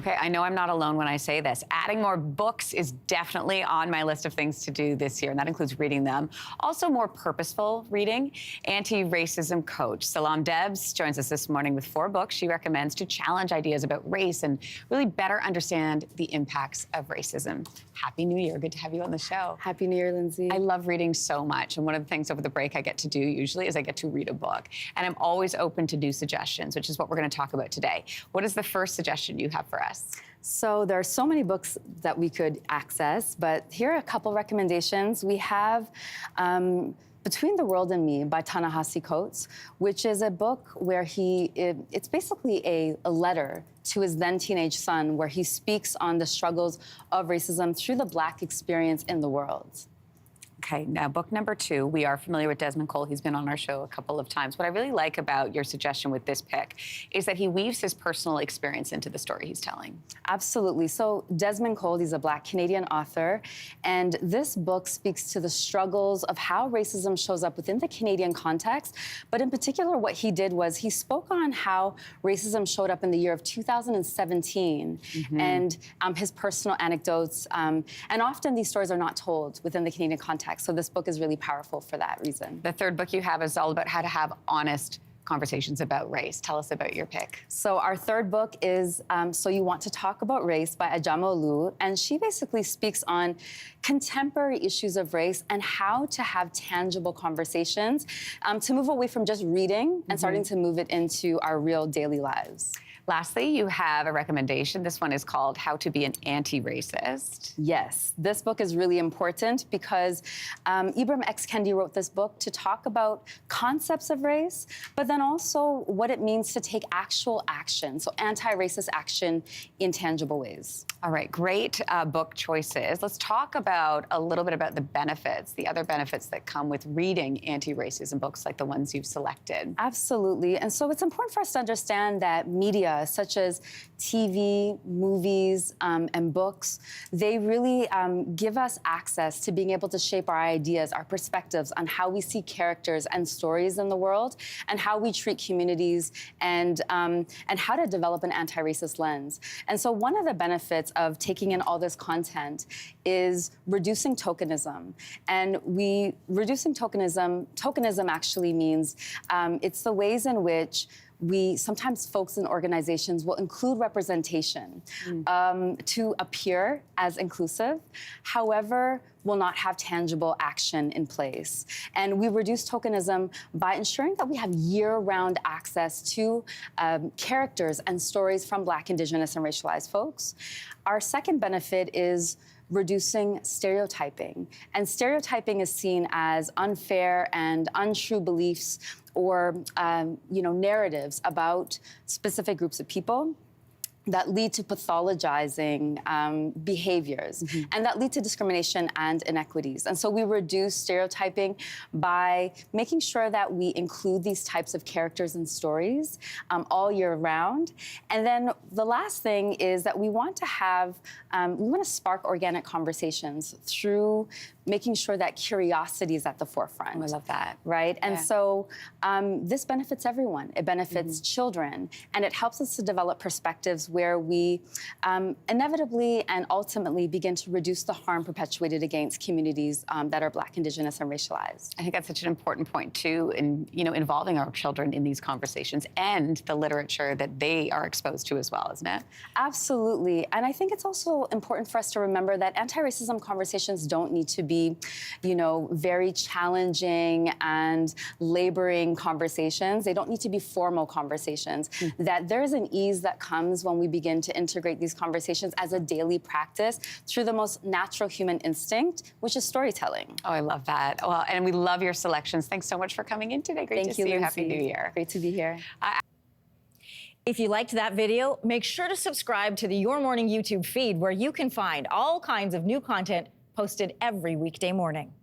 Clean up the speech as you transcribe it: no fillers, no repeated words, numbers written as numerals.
Okay, I know I'm not alone when I say this. Adding more books is definitely on my list of things to do this year, and that includes reading them. Also, more purposeful reading. Anti-racism coach Salam Debs joins us this morning with 4 books she recommends to challenge ideas about race and really better understand the impacts of racism. Happy New Year. Good to have you on the show. Happy New Year, Lindsay. I love reading so much, and one of the things over the break I get to do usually is I get to read a book, and I'm always open to new suggestions, which is what we're going to talk about today. What is the first suggestion you have for us? So there are so many books that we could access, but here are a couple recommendations. We have Between the World and Me by Ta-Nehisi Coates, which is a book where it's basically a letter to his then teenage son, where he speaks on the struggles of racism through the Black experience in the world. Okay, now book number 2, we are familiar with Desmond Cole. He's been on our show a couple of times. What I really like about your suggestion with this pick is that he weaves his personal experience into the story he's telling. Absolutely. So Desmond Cole, he's a Black Canadian author, and this book speaks to the struggles of how racism shows up within the Canadian context. But in particular, what he did was he spoke on how racism showed up in the year of 2017 and his personal anecdotes. And often these stories are not told within the Canadian context. So this book is really powerful for that reason. The third book you have is all about how to have honest conversations about race. Tell us about your pick. So our third book is So You Want to Talk About Race by Ajama Olu, and she basically speaks on contemporary issues of race and how to have tangible conversations to move away from just reading and starting to move it into our real daily lives. Lastly, you have a recommendation. This one is called How to Be an Anti-Racist. Yes, this book is really important because Ibram X. Kendi wrote this book to talk about concepts of race, but then also what it means to take actual action, so anti-racist action in tangible ways. All right, great book choices. Let's talk about a little bit about the benefits, the other benefits that come with reading anti-racism books like the ones you've selected. Absolutely, and so it's important for us to understand that media such as TV, movies, and books, they really give us access to being able to shape our ideas, our perspectives on how we see characters and stories in the world, and how we treat communities, and how to develop an anti-racist lens. And so one of the benefits of taking in all this content is reducing tokenism. And reducing tokenism actually means it's the ways in which sometimes folks in organizations will include representation to appear as inclusive, however, will not have tangible action in place. And we reduce tokenism by ensuring that we have year-round access to characters and stories from Black, Indigenous, and racialized folks. Our second benefit is reducing stereotyping. And stereotyping is seen as unfair and untrue beliefs or narratives about specific groups of people that lead to pathologizing behaviors and that lead to discrimination and inequities. And so we reduce stereotyping by making sure that we include these types of characters and stories all year round. And then the last thing is that we want to spark organic conversations through making sure that curiosity is at the forefront. Oh, I love that. Right? And so this benefits everyone. It benefits children, and it helps us to develop perspectives where we inevitably and ultimately begin to reduce the harm perpetuated against communities that are Black, Indigenous, and racialized. I think that's such an important point, too, in involving our children in these conversations and the literature that they are exposed to as well, isn't it? Absolutely. And I think it's also important for us to remember that anti-racism conversations don't need to be, very challenging and laboring conversations. They don't need to be formal conversations. That there is an ease that comes when we begin to integrate these conversations as a daily practice through the most natural human instinct, which is storytelling. Oh, I love that. Well, and we love your selections. Thanks so much for coming in today. Great to see you. Happy New Year. Great to be here. If you liked that video, make sure to subscribe to the Your Morning YouTube feed, where you can find all kinds of new content posted every weekday morning.